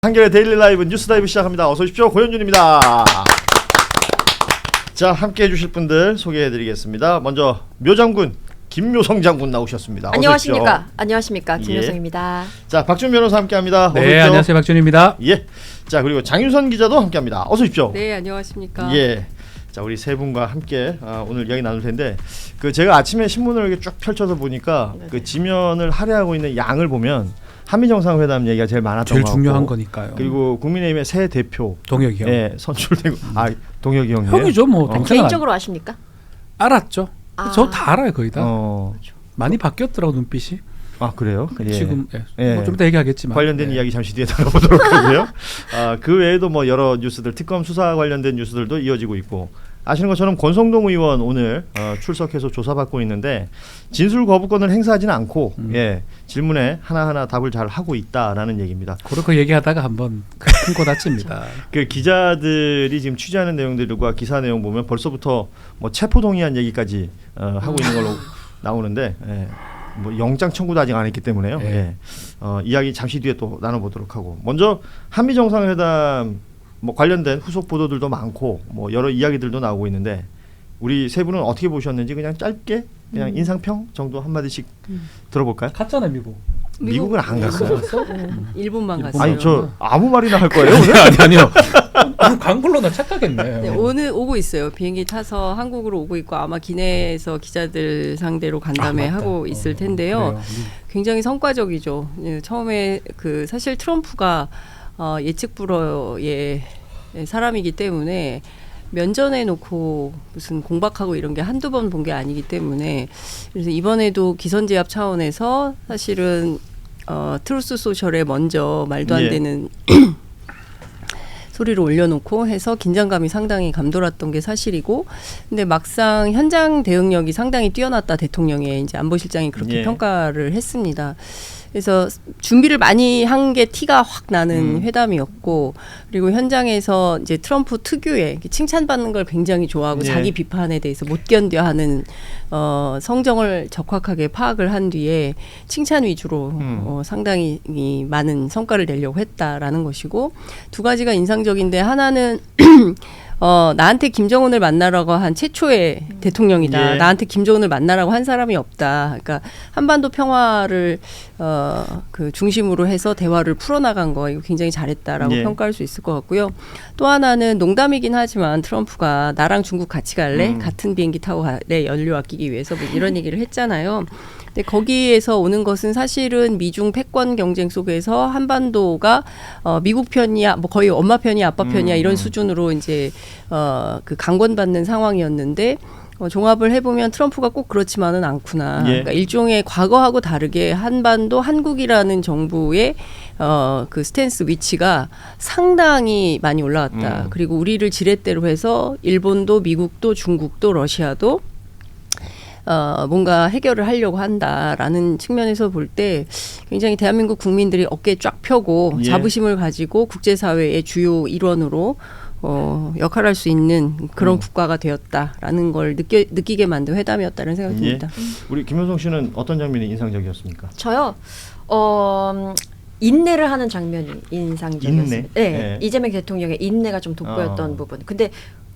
한겨레 데일리 라이브 뉴스 다이브 시작합니다. 어서 오십시오. 고현준입니다. 자, 함께 해주실 분들 소개해드리겠습니다. 먼저 묘장군 김묘성 장군 나오셨습니다. 안녕하십니까. 안녕하십니까. 김묘성입니다. 예. 자, 박준 변호사 함께합니다. 네, 안녕하세요. 박준입니다. 예. 자, 그리고 장윤선 기자도 함께합니다. 어서 오십시오. 네, 안녕하십니까. 예. 자, 우리 세 분과 함께 오늘 이야기 나눌 텐데, 제가 아침에 신문을 이렇게 쭉 펼쳐서 보니까 그 지면을 할애하고 있는 양을 보면 한미 정상회담 얘기가 제일 많았던 제일 것 같고, 중요한 거니까요. 그리고 국민의힘의 새 대표 동혁이 형. 예, 선출되고 동혁이 형이에요. 형이죠, 뭐 동생 개인적으로 아십니까? 알았죠. 저 다 알아요, 거의 다. 많이 바뀌었더라고 눈빛이. 아, 그래요? 예. 지금 예. 뭐 좀 이따 얘기하겠지만 관련된 이야기 잠시 뒤에 다뤄보도록 하고요. 그 외에도 뭐 여러 뉴스들, 특검 수사 관련된 뉴스들도 이어지고 있고, 아시는 것처럼 권성동 의원 오늘 출석해서 조사받고 있는데 진술 거부권을 행사하지는 않고 질문에 하나하나 답을 잘 하고 있다라는 얘기입니다. 그렇게 얘기하다가 한번 큰 거 다칩니다. 그 기자들이 지금 취재하는 내용들과 기사 내용 보면 벌써부터 뭐 체포 동의안 얘기까지 하고 있는 걸로 나오는데, 뭐 영장 청구도 아직 안 했기 때문에요. 이야기 잠시 뒤에 또 나눠보도록 하고, 먼저 한미 정상회담 뭐 관련된 후속 보도들도 많고 뭐 여러 이야기들도 나오고 있는데, 우리 세 분은 어떻게 보셨는지 그냥 짧게 그냥 인상평 정도 한 마디씩 들어볼까요? 갔잖아요, 미국은 안 갔어요. 일본만 갔어요. 아니, 저 아무 말이나 할 거예요 오늘? 아니요. 광고로 나 착각했네. 네, 오늘 오고 있어요. 비행기 타서 한국으로 오고 있고, 아마 기내에서 기자들 상대로 간담회 하고 있을 텐데요. 굉장히 성과적이죠. 처음에 사실 트럼프가 예측 불허의 사람이기 때문에 면전에 놓고 무슨 공박하고 이런 게 한두 번 본 게 아니기 때문에, 그래서 이번에도 기선제압 차원에서 사실은 트루스 소셜에 먼저 말도 안 되는 소리를 올려놓고 해서 긴장감이 상당히 감돌았던 게 사실이고, 근데 막상 현장 대응력이 상당히 뛰어났다, 대통령의 이제 안보실장이 그렇게 평가를 했습니다. 그래서 준비를 많이 한 게 티가 확 나는 회담이었고, 그리고 현장에서 이제 트럼프 특유의 칭찬받는 걸 굉장히 좋아하고 자기 비판에 대해서 못 견뎌하는 성정을 적확하게 파악을 한 뒤에 칭찬 위주로 상당히 많은 성과를 내려고 했다라는 것이고, 두 가지가 인상적인데, 하나는 나한테 김정은을 만나라고 한 최초의 대통령이다. 나한테 김정은을 만나라고 한 사람이 없다. 그러니까 한반도 평화를 그 중심으로 해서 대화를 풀어나간 거, 이거 굉장히 잘했다라고 평가할 수 있을 것 같고요. 또 하나는 농담이긴 하지만 트럼프가 나랑 중국 같이 갈래? 같은 비행기 타고 갈래? 연료 아끼기 위해서 뭐 이런 얘기를 했잖아요. 근데 거기에서 오는 것은 사실은 미중 패권 경쟁 속에서 한반도가 미국 편이야, 뭐 거의 엄마 편이야, 아빠 편이야 이런 수준으로 이제 그 강권받는 상황이었는데, 종합을 해보면 트럼프가 꼭 그렇지만은 않구나. 그러니까 일종의 과거하고 다르게 한반도 한국이라는 정부의 그 스탠스 위치가 상당히 많이 올라왔다. 그리고 우리를 지렛대로 해서 일본도 미국도 중국도 러시아도 뭔가 해결을 하려고 한다라는 측면에서 볼 때 굉장히 대한민국 국민들이 어깨 쫙 펴고 자부심을 가지고 국제사회의 주요 일원으로 역할할 수 있는 그런 국가가 되었다라는 걸 느끼게 만든 회담이었다는 생각이 듭니다. 우리 김효성 씨는 어떤 장면이 인상적이었습니까? 저요. 인내를 하는 장면이 인상적이었습니다. 네. 이재명 대통령의 인내가 좀 돋보였던 부분. 근데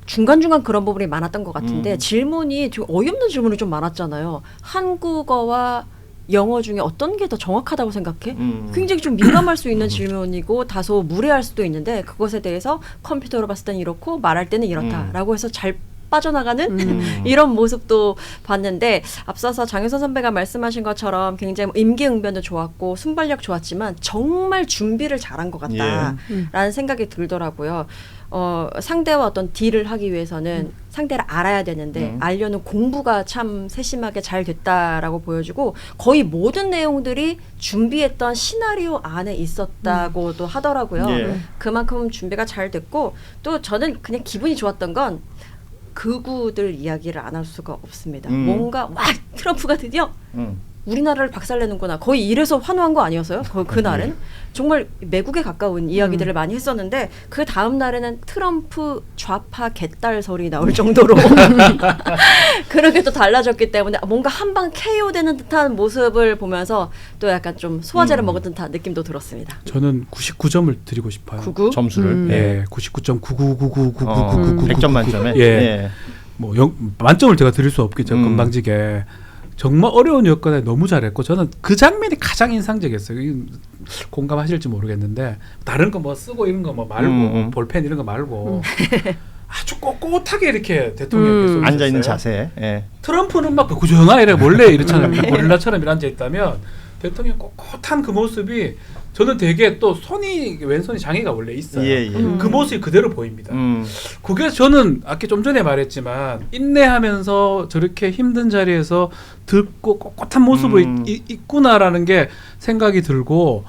중간중간 그런 부분이 많았던 것 같은데, 질문이 좀 어이없는 질문이 좀 많았잖아요. 한국어와 영어 중에 어떤 게 더 정확하다고 생각해? 굉장히 좀 민감할 수 있는 질문이고 다소 무례할 수도 있는데, 그것에 대해서 컴퓨터로 봤을 때는 이렇고 말할 때는 이렇다라고 해서 잘 빠져나가는 이런 모습도 봤는데, 앞서서 장윤선 선배가 말씀하신 것처럼 굉장히 임기응변도 좋았고 순발력 좋았지만 정말 준비를 잘한 것 같다라는 생각이 들더라고요. 상대와 어떤 딜을 하기 위해서는 상대를 알아야 되는데 알려는 공부가 참 세심하게 잘 됐다라고 보여주고, 거의 모든 내용들이 준비했던 시나리오 안에 있었다고도 하더라고요. 그만큼 준비가 잘 됐고, 또 저는 그냥 기분이 좋았던 건 극우들 이야기를 안 할 수가 없습니다. 뭔가 트럼프가 드디어 우리나라를 박살내는구나. 거의 이래서 환호한 거 아니었어요? 그날은? 정말 매국에 가까운 이야기들을 많이 했었는데 그 다음 날에는 트럼프 좌파 개딸설이 나올 정도로 그렇게 또 달라졌기 때문에 뭔가 한방 KO되는 듯한 모습을 보면서 또 약간 좀 소화제를 먹은 듯한 느낌도 들었습니다. 저는 99점을 드리고 싶어요. 99? 점수를. 예, 99.99999999 100점 만점에. 예. 뭐 만점을 제가 드릴 수 없겠죠. 건방지게. 정말 어려운 여건에 너무 잘했고 저는 그 장면이 가장 인상적이었어요. 공감하실지 모르겠는데 다른 거 뭐 쓰고 이런 거 뭐 말고 볼펜 이런 거 말고 아주 꼿꼿하게 이렇게 대통령께서 앉아 있는 자세. 예. 트럼프는 막 구조연하 이래 몰래 이렇잖아요. 고릴라처럼 앉아 있다면 대통령 꼿꼿한 그 모습이 저는 되게 또 손이 왼손이 장애가 원래 있어요. 예, 예. 그 모습이 그대로 보입니다. 그게 저는 아까 좀 전에 말했지만 인내하면서 저렇게 힘든 자리에서 듣고 꼿꼿한 모습을 있구나라는 게 생각이 들고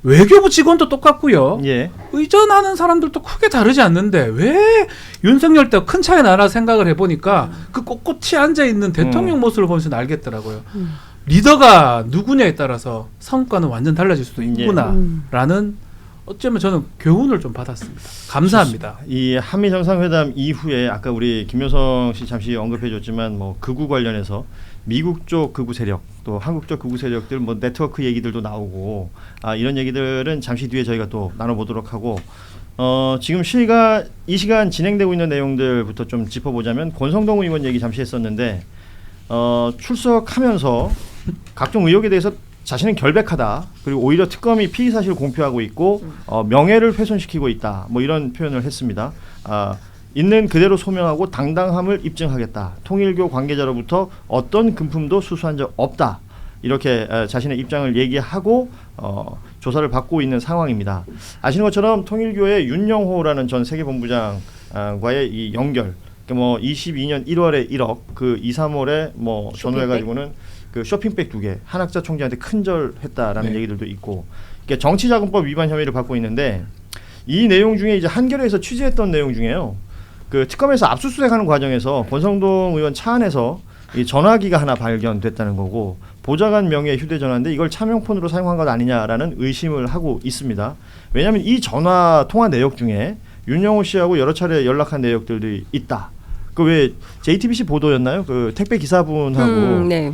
외교부 직원도 똑같고요. 예. 의전하는 사람들도 크게 다르지 않는데 왜 윤석열 때 큰 차이 나나 생각을 해보니까 그 꼿꼿이 앉아있는 대통령 모습을 보면서 알겠더라고요. 리더가 누구냐에 따라서 성과는 완전 달라질 수도 있구나라는 어쩌면 저는 교훈을 좀 받았습니다. 감사합니다. 이 한미 정상회담 이후에 아까 우리 김효성 씨 잠시 언급해줬지만 뭐 극우 관련해서 미국 쪽 극우 세력 또 한국 쪽 극우 세력들 뭐 네트워크 얘기들도 나오고 이런 얘기들은 잠시 뒤에 저희가 또 나눠보도록 하고 지금 이 시간 진행되고 있는 내용들부터 좀 짚어보자면 권성동 의원 얘기 잠시 했었는데 출석하면서 각종 의혹에 대해서 자신은 결백하다. 그리고 오히려 특검이 피의 사실을 공표하고 있고 명예를 훼손시키고 있다. 뭐 이런 표현을 했습니다. 있는 그대로 소명하고 당당함을 입증하겠다. 통일교 관계자로부터 어떤 금품도 수수한 적 없다. 이렇게 자신의 입장을 얘기하고 조사를 받고 있는 상황입니다. 아시는 것처럼 통일교의 윤영호라는 전 세계본부장과의 이 연결, 뭐 22년 1월에 1억, 그 2, 3월에 뭐 전후해가지고는 그 쇼핑백 2개 한학자 총재한테 큰절했다라는 얘기들도 있고, 그러니까 정치자금법 위반 혐의를 받고 있는데 이 내용 중에 이제 한겨레에서 취재했던 내용 중에요. 그 특검에서 압수수색하는 과정에서 권성동 의원 차 안에서 이 전화기가 하나 발견됐다는 거고 보좌관 명의의 휴대전화인데 이걸 차명폰으로 사용한 것 아니냐라는 의심을 하고 있습니다. 왜냐하면 이 전화 통화 내역 중에 윤영호 씨하고 여러 차례 연락한 내역들이 있다. 그 왜 JTBC 보도였나요? 그 택배 기사분하고 네,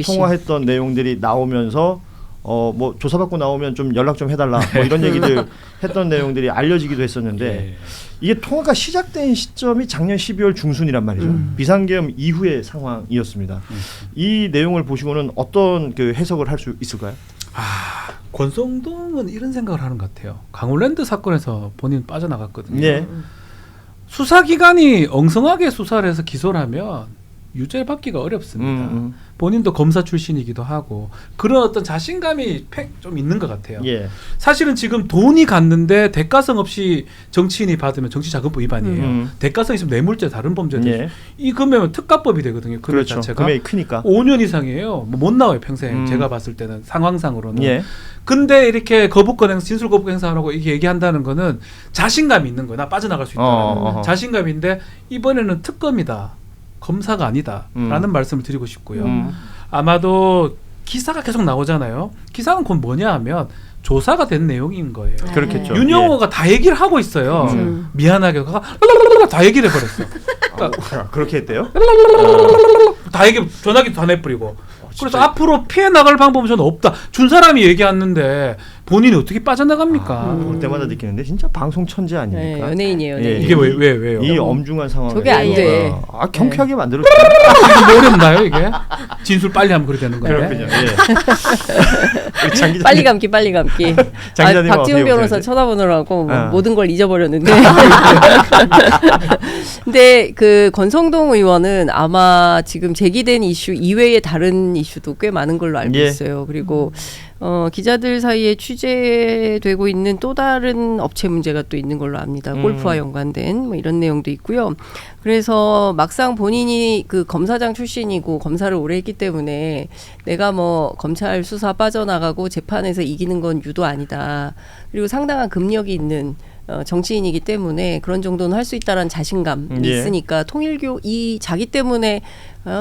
통화했던 내용들이 나오면서 뭐 조사받고 나오면 좀 연락 좀 해달라 뭐 이런 얘기들 했던 내용들이 알려지기도 했었는데 이게 통화가 시작된 시점이 작년 12월 중순이란 말이죠. 비상계엄 이후의 상황이었습니다. 이 내용을 보시고는 어떤 그 해석을 할 수 있을까요? 권성동은 이런 생각을 하는 것 같아요. 강원랜드 사건에서 본인 빠져나갔거든요. 네. 수사기관이 엉성하게 수사를 해서 기소를 하면 유죄 받기가 어렵습니다. 본인도 검사 출신이기도 하고 그런 어떤 자신감이 좀 있는 것 같아요. 예. 사실은 지금 돈이 갔는데 대가성 없이 정치인이 받으면 정치자금법 위반이에요. 대가성 있으면 뇌물죄 다른 범죄도 이 금액은 특가법이 되거든요. 금액 그렇죠. 자체가 금액이 크니까 5년 이상이에요. 뭐 못 나와요 평생. 제가 봤을 때는 상황상으로는. 예. 근데 이렇게 거부권 행사, 진술 거부권 행사하라고 이게 얘기한다는 거는 자신감이 있는 거야. 나 빠져나갈 수 있다는 자신감인데 이번에는 특검이다. 검사가 아니다라는 말씀을 드리고 싶고요. 아마도 기사가 계속 나오잖아요. 기사는 곧 뭐냐 하면 조사가 된 내용인 거예요. 그렇겠죠. 윤영호가 다 얘기를 하고 있어요. 미안하게 다 얘기를 해버렸어. 그러니까 그렇게 했대요? 다 얘기 전화기 다 내버리고. 그래서 앞으로 피해 나갈 방법은 저는 없다. 준 사람이 얘기했는데 본인이 어떻게 빠져나갑니까? 볼 때마다 느끼는데 진짜 방송 천재 아닙니까? 네, 연예인이에요. 연예인. 이게 왜요? 이 엄중한 상황에 저게 안 돼. 경쾌하게 만들었어요. 이게 뭐 어렵나요 이게? 진술 빨리 하면 그렇게 되는 건데. 그렇군요. 예. 빨리 감기. 박지훈 변호사 쳐다보느라고 모든 걸 잊어버렸는데. 근데 그 권성동 의원은 아마 지금 제기된 이슈 이외의 다른 이슈도 꽤 많은 걸로 알고 있어요. 그리고 기자들 사이에 취재되고 있는 또 다른 업체 문제가 또 있는 걸로 압니다. 골프와 연관된 뭐 이런 내용도 있고요. 그래서 막상 본인이 그 검사장 출신이고 검사를 오래 했기 때문에 내가 뭐 검찰 수사 빠져나가고 재판에서 이기는 건 유도 아니다. 그리고 상당한 금력이 있는 정치인이기 때문에 그런 정도는 할 수 있다라는 자신감이 있으니까 통일교 이 자기 때문에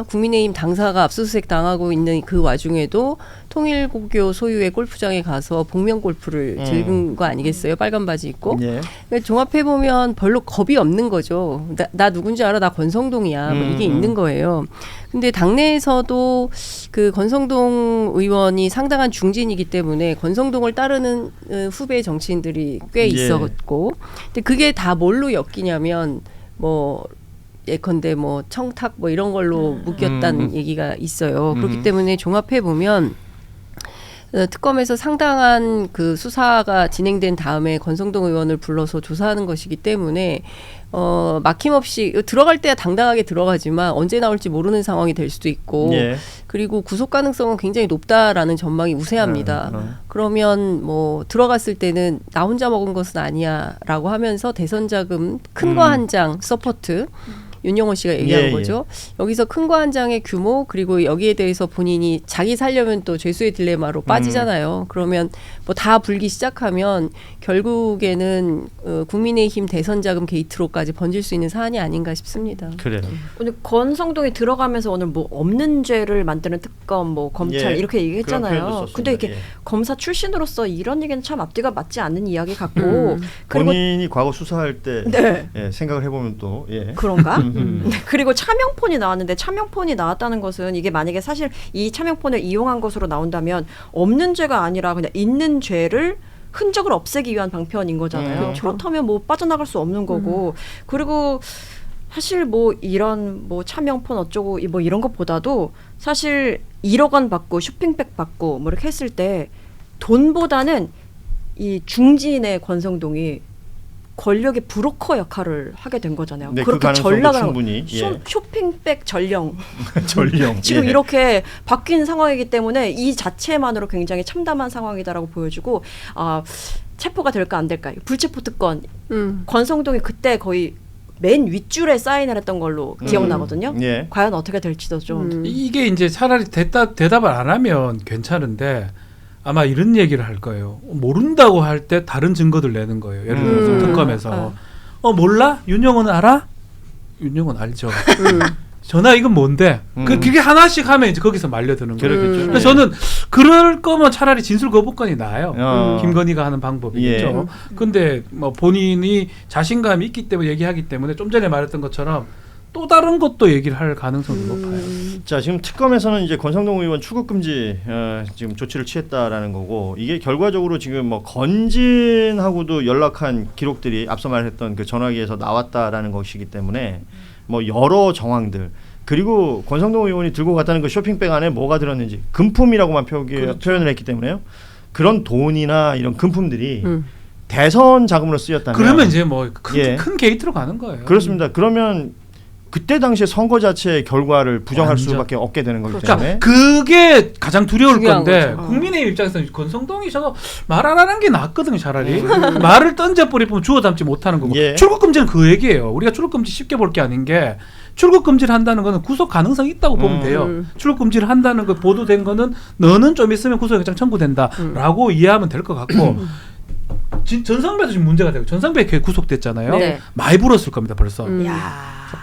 국민의힘 당사가 압수수색 당하고 있는 그 와중에도 통일고교 소유의 골프장에 가서 복면 골프를 즐긴 거 아니겠어요? 빨간 바지 입고. 예. 종합해 보면 별로 겁이 없는 거죠. 나 누군지 알아? 나 권성동이야. 뭐 이게 있는 거예요. 근데 당내에서도 그 권성동 의원이 상당한 중진이기 때문에 권성동을 따르는 후배 정치인들이 꽤 있었고, 근데 그게 다 뭘로 엮이냐면 뭐. 예컨대 뭐 청탁 뭐 이런 걸로 묶였다는 얘기가 있어요. 그렇기 때문에 종합해 보면 특검에서 상당한 그 수사가 진행된 다음에 권성동 의원을 불러서 조사하는 것이기 때문에 막힘없이 들어갈 때야 당당하게 들어가지만 언제 나올지 모르는 상황이 될 수도 있고 그리고 구속 가능성은 굉장히 높다라는 전망이 우세합니다. 그러면 뭐 들어갔을 때는 나 혼자 먹은 것은 아니야라고 하면서 대선 자금 큰 거 한 장 서포트 윤영호 씨가 얘기한 거죠. 여기서 큰 거 한 장의 규모 그리고 여기에 대해서 본인이 자기 살려면 또 죄수의 딜레마로 빠지잖아요. 그러면 뭐 다 불기 시작하면 결국에는 국민의힘 대선 자금 게이트로까지 번질 수 있는 사안이 아닌가 싶습니다. 그래요. 오늘 권성동이 들어가면서 오늘 뭐 없는 죄를 만드는 특검, 뭐 검찰 이렇게 얘기했잖아요. 근데 이렇게 검사 출신으로서 이런 얘기는 참 앞뒤가 맞지 않는 이야기 같고 본인이 과거 수사할 때 생각을 해보면 또 그런가? 그리고 차명폰이 나왔는데 차명폰이 나왔다는 것은 이게 만약에 사실 이 차명폰을 이용한 것으로 나온다면 없는 죄가 아니라 그냥 있는 죄를 흔적을 없애기 위한 방편인 거잖아요. 그렇다면 뭐 빠져나갈 수 없는 거고 그리고 사실 뭐 이런 뭐 차명폰 어쩌고 뭐 이런 것보다도 사실 1억 원 받고 쇼핑백 받고 뭐 이렇게 했을 때 돈보다는 이 중진의 권성동이 권력의 브로커 역할을 하게 된 거잖아요. 네, 그렇게 그 전락을 충분히 쇼핑백 전령 전령 지금 이렇게 바뀐 상황이기 때문에 이 자체만으로 굉장히 참담한 상황이다라고 보여주고 체포가 될까 안 될까 불체포 특권 권성동이 그때 거의 맨 윗줄에 사인을 했던 걸로 기억나거든요. 과연 어떻게 될지도 좀 이게 이제 차라리 대답을 안 하면 괜찮은데 아마 이런 얘기를 할 거예요. 모른다고 할 때 다른 증거들 내는 거예요. 예를 들어서 특검에서 몰라? 윤영호는 알아? 윤영호는 알죠. 전화 이건 뭔데? 그게 하나씩 하면 이제 거기서 말려드는 거예요. 그래서 저는 그럴 거면 차라리 진술 거부권이 나아요. 김건희가 하는 방법이겠죠. 근데 뭐 본인이 자신감이 있기 때문에 얘기하기 때문에 좀 전에 말했던 것처럼 또 다른 것도 얘기를 할 가능성이 높아요. 자, 지금 특검에서는 이제 권성동 의원 출국 금지 지금 조치를 취했다라는 거고 이게 결과적으로 지금 뭐 건진하고도 연락한 기록들이 앞서 말했던 그 전화기에서 나왔다라는 것이기 때문에 뭐 여러 정황들 그리고 권성동 의원이 들고 갔다는 그 쇼핑백 안에 뭐가 들었는지 금품이라고만 표현을 했기 때문에요. 그런 돈이나 이런 금품들이 대선 자금으로 쓰였다면 그러면 이제 뭐 큰 게이트로 가는 거예요. 그렇습니다. 그러면 그때 당시에 선거 자체의 결과를 부정할 수밖에 없게 되는 거기 때문에 그게 가장 두려울 건데 거죠. 국민의힘 입장에서는 권성동이 저거 말 안 하는 게 낫거든요. 차라리 말을 던져버리면 주워 담지 못하는 거고 출국금지는 그 얘기예요. 우리가 출국금지 쉽게 볼 게 아닌 게 출국금지를 한다는 거는 구속 가능성이 있다고 보면 돼요. 출국금지를 한다는 거 보도된 거는 너는 좀 있으면 구속영장 청구된다라고 이해하면 될 것 같고 전성배도 지금 문제가 되고 전성배 구속됐잖아요. 많이 불었을 겁니다. 벌써.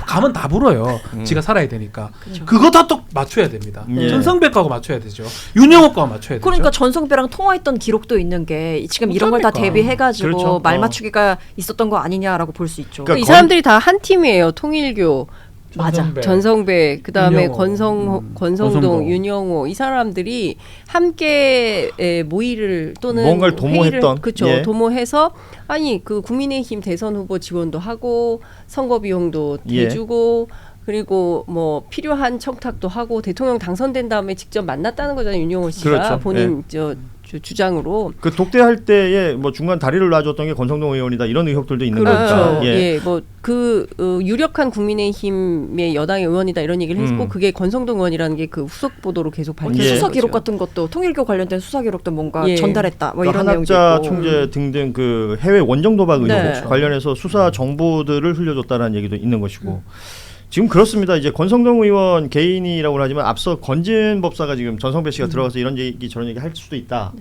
가면 다 불어요. 지가 살아야 되니까. 그거 다 또 맞춰야 됩니다. 전성배 거하고 맞춰야 되죠. 윤영호 거하고 맞춰야 되죠. 그러니까 전성배랑 통화했던 기록도 있는 게 지금 이런 걸 다 대비해가지고 말 맞추기가 있었던 거 아니냐라고 볼 수 있죠. 그러니까 이 사람들이 다 한 팀이에요. 통일교. 맞아. 전성배 그다음에 윤영호. 권성동, 윤영호 이 사람들이 함께 모의를 또는 뭔가를 도모했던 그렇죠. 도모해서 아니 그 국민의힘 대선 후보 지원도 하고 선거 비용도 대주고 그리고 뭐 필요한 청탁도 하고 대통령 당선된 다음에 직접 만났다는 거잖아요. 윤영호 씨가 본인 주장으로 그 독대할 때에 뭐 중간 다리를 놔줬던 게 권성동 의원이다 이런 의혹들도 있는 거니까. 뭐 그 유력한 국민의힘의 여당의 의원이다 이런 얘기를 했고 그게 권성동 의원이라는 게 그 후속 보도로 계속 밝혀진 수사 기록 같은 것도 통일교 관련된 수사 기록도 뭔가 전달했다 뭐 이런 내용도 한학자 있고. 총재 등등 그 해외 원정 도박 의혹 관련해서 수사 정보들을 흘려줬다라는 얘기도 있는 것이고. 지금 그렇습니다. 이제 권성동 의원 개인이라고 하지만 앞서 건진 법사가 지금 전성배 씨가 들어가서 이런 얘기 저런 얘기 할 수도 있다.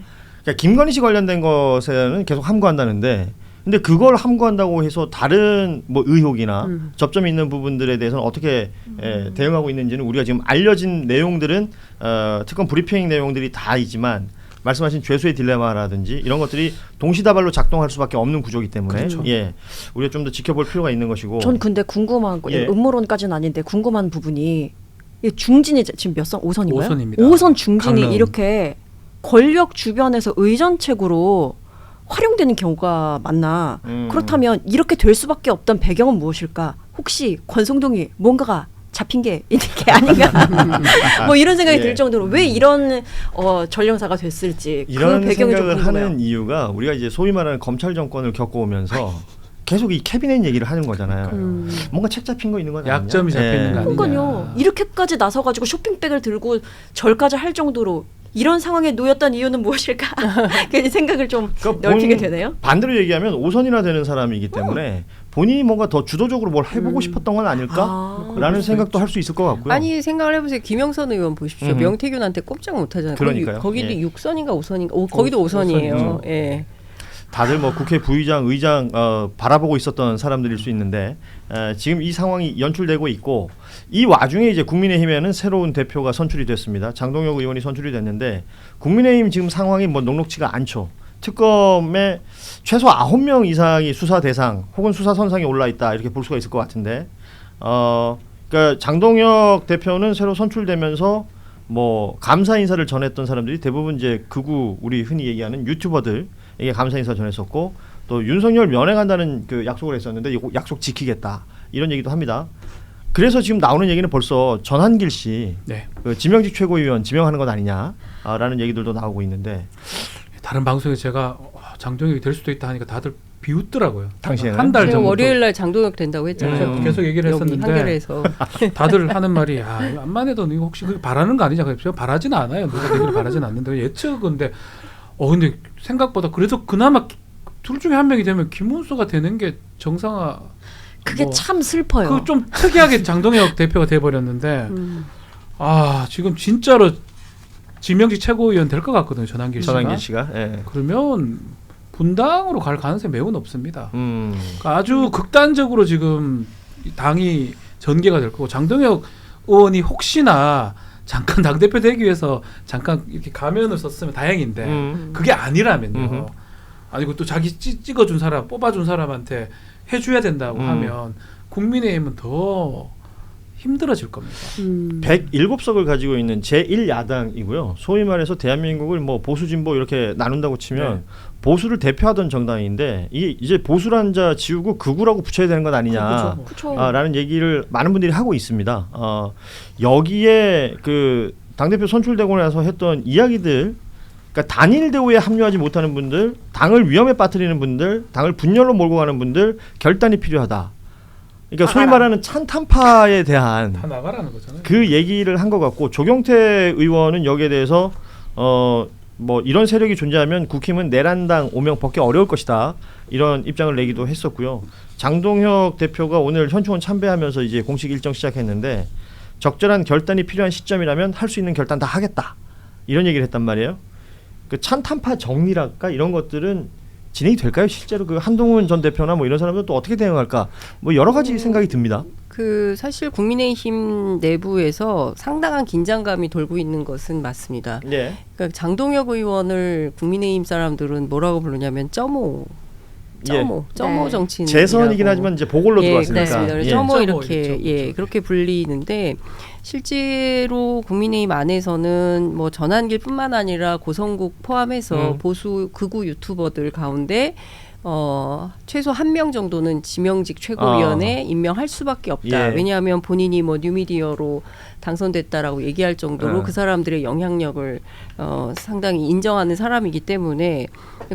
그러니까 김건희 씨 관련된 것에는 계속 함구한다는데 근데 그걸 함구한다고 해서 다른 뭐 의혹이나 접점이 있는 부분들에 대해서는 어떻게 대응하고 있는지는 우리가 지금 알려진 내용들은 특검 브리핑 내용들이 다이지만 말씀하신 죄수의 딜레마라든지 이런 것들이 동시다발로 작동할 수밖에 없는 구조이기 때문에 그렇죠. 예, 우리가 좀 더 지켜볼 필요가 있는 것이고. 전 근데 궁금한 거, 예. 음모론까지는 아닌데 궁금한 부분이 이 중진이 지금 몇 선? 5선인가요? 5선입니다. 5선 중진이 강릉. 이렇게 권력 주변에서 의전책으로 활용되는 경우가 많나? 그렇다면 이렇게 될 수밖에 없던 배경은 무엇일까? 혹시 권성동이 뭔가가 잡힌 게 있는 게 아닌가? 뭐 이런 생각이 예. 들 정도로 왜 이런 전령사가 됐을지 이런 그 배경이 좀 생각을 궁금해요. 하는 이유가 우리가 이제 소위 말하는 검찰 정권을 겪어오면서 계속 이 캐비넷 얘기를 하는 거잖아요. 뭔가 책 잡힌 거 있는 거 아니냐? 약점이 잡혀 있는 거 아니냐. 그러니까요. 이렇게까지 나서가지고 쇼핑백을 들고 절까지 할 정도로 이런 상황에 놓였던 이유는 무엇일까? 괜히 생각을 좀 그러니까 넓히게 되네요. 반대로 얘기하면 5선이나 되는 사람이기 때문에 본인이 뭔가 더 주도적으로 뭘 해보고 싶었던 건 아닐까라는 생각도 할 수 있을 것 같고요. 아니 생각을 해보세요. 김영선 의원 보십시오. 명태균한테 꼼짝 못하잖아요. 그러니까요. 거기도 예. 6선인가 5선인가 거기도 5선이에요. 오선이죠. 예. 다들 뭐 국회 부의장, 의장 바라보고 있었던 사람들일 수 있는데 지금 이 상황이 연출되고 있고 이 와중에 이제 국민의힘에는 새로운 대표가 선출이 됐습니다. 장동혁 의원이 선출이 됐는데 국민의힘 지금 상황이 뭐 녹록치가 않죠. 특검에 최소 9명 이상이 수사 대상 혹은 수사 선상에 올라 있다 이렇게 볼 수가 있을 것 같은데 그러니까 장동혁 대표는 새로 선출되면서 뭐 감사 인사를 전했던 사람들이 대부분 이제 극우 우리 흔히 얘기하는 유튜버들에게 감사 인사 전했었고 또 윤석열 면회간다는 그 약속을 했었는데 이거 약속 지키겠다 이런 얘기도 합니다. 그래서 지금 나오는 얘기는 벌써 전한길 씨 네. 그 지명직 최고위원 지명하는 것 아니냐라는 얘기들도 나오고 있는데 다른 방송에 제가 장동혁이 될 수도 있다 하니까 다들 비웃더라고요. 당시에는? 한 달 제가 전부터 월요일 날 장동혁 된다고 했잖아요. 계속 얘기를 여기 했었는데 한겨레에서 다들 하는 말이 암만 해도 이거 혹시 그게 바라는 거 아니냐? 제가 바라지는 않아요. 누가 되기를 바라지는 않는데 예측인데 근데 생각보다 그래도 그나마 둘 중에 한 명이 되면 김문수가 되는 게 정상화. 그게 참 슬퍼요. 그 좀 특이하게 장동혁 대표가 돼버렸는데 지금 진짜로 지명직 최고위원 될 것 같거든요. 전한길 씨가. 예. 그러면 분당으로 갈 가능성이 매우 높습니다. 그러니까 아주 극단적으로 지금 당이 전개가 될 거고 장동혁 의원이 혹시나 잠깐 당대표 되기 위해서 잠깐 이렇게 가면을 썼으면 다행인데 그게 아니라면요. 아니고 또 자기 찍어준 사람 뽑아준 사람한테 해줘야 된다고 하면 국민의힘은 더 힘들어질 겁니다. 107석을 가지고 있는 제1야당이고요. 소위 말해서 대한민국을 뭐 보수 진보 이렇게 나눈다고 치면 보수를 대표하던 정당인데 이게 이제 보수란 자 지우고 극우라고 붙여야 되는 것 아니냐 라는 얘기를 많은 분들이 하고 있습니다. 여기에 그 당대표 선출되고 나서 했던 이야기들, 그러니까 단일 대우에 합류하지 못하는 분들, 당을 위험에 빠뜨리는 분들, 당을 분열로 몰고 가는 분들 결단이 필요하다. 그러니까 소위 말하는 찬탄파에 대한 다 나가라는 거잖아요. 그 얘기를 한 것 같고 조경태 의원은 여기에 대해서 뭐 이런 세력이 존재하면 국힘은 내란당 오명 벗기 어려울 것이다 이런 입장을 내기도 했었고요. 장동혁 대표가 오늘 현충원 참배하면서 이제 공식 일정 시작했는데 적절한 결단이 필요한 시점이라면 할 수 있는 결단 다 하겠다 이런 얘기를 했단 말이에요. 그 찬탄파 정리랄까 이런 것들은 진행이 될까요? 실제로 그 한동훈 전 대표나 뭐 이런 사람들 또 어떻게 대응할까? 뭐 여러 가지 생각이 듭니다. 그 사실 국민의힘 내부에서 상당한 긴장감이 돌고 있는 것은 맞습니다. 네. 그러니까 장동혁 의원을 국민의힘 사람들은 뭐라고 부르냐면 점오 정치인. 재선이긴 하지만 이제 보궐로 들어왔으니까. 그렇습니다. 점오 이렇게 그렇게 불리는데 실제로 국민의힘 안에서는 뭐 전한길뿐만 아니라 고성국 포함해서 보수 극우 유튜버들 가운데 최소 한 명 정도는 지명직 최고위원에 임명할 수밖에 없다. 왜냐하면 본인이 뭐 뉴미디어로 당선됐다라고 얘기할 정도로 그 사람들의 영향력을 상당히 인정하는 사람이기 때문에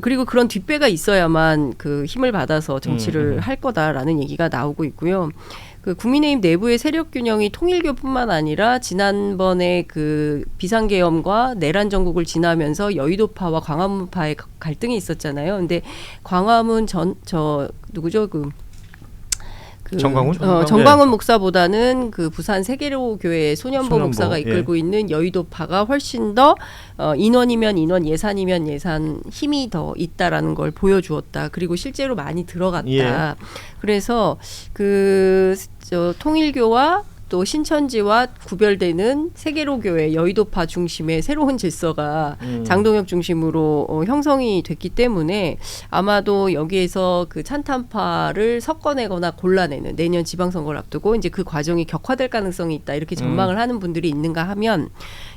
그리고 그런 뒷배가 있어야만 그 힘을 받아서 정치를 할 거다라는 얘기가 나오고 있고요. 그 국민의힘 내부의 세력 균형이 통일교뿐만 아니라 지난번에 그 비상계엄과 내란 정국을 지나면서 여의도파와 광화문파의 갈등이 있었잖아요. 근데 광화문 누구죠? 그 정광훈? 정광훈 목사보다는 그 부산 세계로 교회 소년보 소년보, 목사가 예. 이끌고 있는 여의도파가 훨씬 더 인원이면 인원, 예산이면 예산 힘이 더 있다라는 걸 보여주었다. 그리고 실제로 많이 들어갔다. 예. 그래서 통일교와 또 신천지와 구별되는 세계로교회 여의도파 중심의 새로운 질서가 장동혁 중심으로 형성이 됐기 때문에 아마도 여기에서 그 찬탄파를 섞어내거나 골라내는 내년 지방선거를 앞두고 이제 그 과정이 격화될 가능성이 있다 이렇게 전망을 하는 분들이 있는가 하면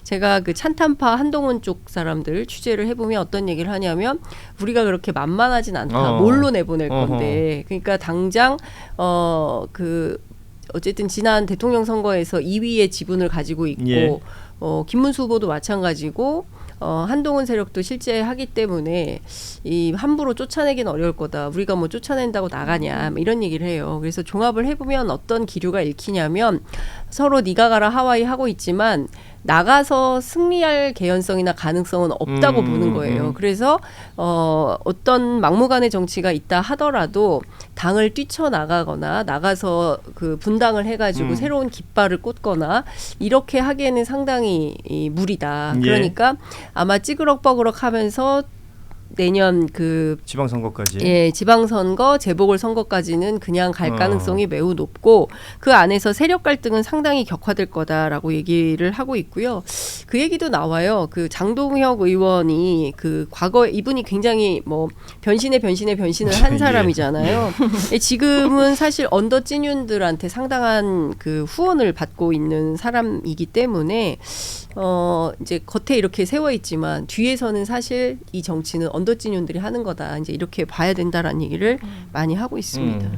제가 그 찬탄파 한동훈 쪽 사람들 취재를 해보면 어떤 얘기를 하냐면 우리가 그렇게 만만하진 않다. 뭘로 내보낼 건데 그러니까 당장 어쨌든 지난 대통령 선거에서 2위의 지분을 가지고 있고 예. 김문수 후보도 마찬가지고 한동훈 세력도 실제 하기 때문에 이 함부로 쫓아내기는 어려울 거다. 우리가 뭐 쫓아낸다고 나가냐 뭐 이런 얘기를 해요. 그래서 종합을 해보면 어떤 기류가 읽히냐면 서로 네가 가라 하와이 하고 있지만 나가서 승리할 개연성이나 가능성은 없다고 보는 거예요. 그래서 어떤 막무가내 정치가 있다 하더라도 당을 뛰쳐나가거나 나가서 그 분당을 해가지고 새로운 깃발을 꽂거나 이렇게 하기에는 상당히 무리다. 그러니까 아마 찌그럭버그럭 하면서 내년 그 지방선거까지. 예, 지방선거, 재보궐선거까지는 그냥 갈 가능성이 매우 높고 그 안에서 세력 갈등은 상당히 격화될 거다라고 얘기를 하고 있고요. 그 얘기도 나와요. 그 장동혁 의원이 그 과거 이분이 굉장히 뭐 변신을 한 예. 사람이잖아요. 지금은 사실 언더 찐윤들한테 상당한 그 후원을 받고 있는 사람이기 때문에 이제 겉에 이렇게 세워 있지만 뒤에서는 사실 이 정치는 언더찐윤들이 하는 거다. 이제 이렇게 봐야 된다라는 얘기를 많이 하고 있습니다.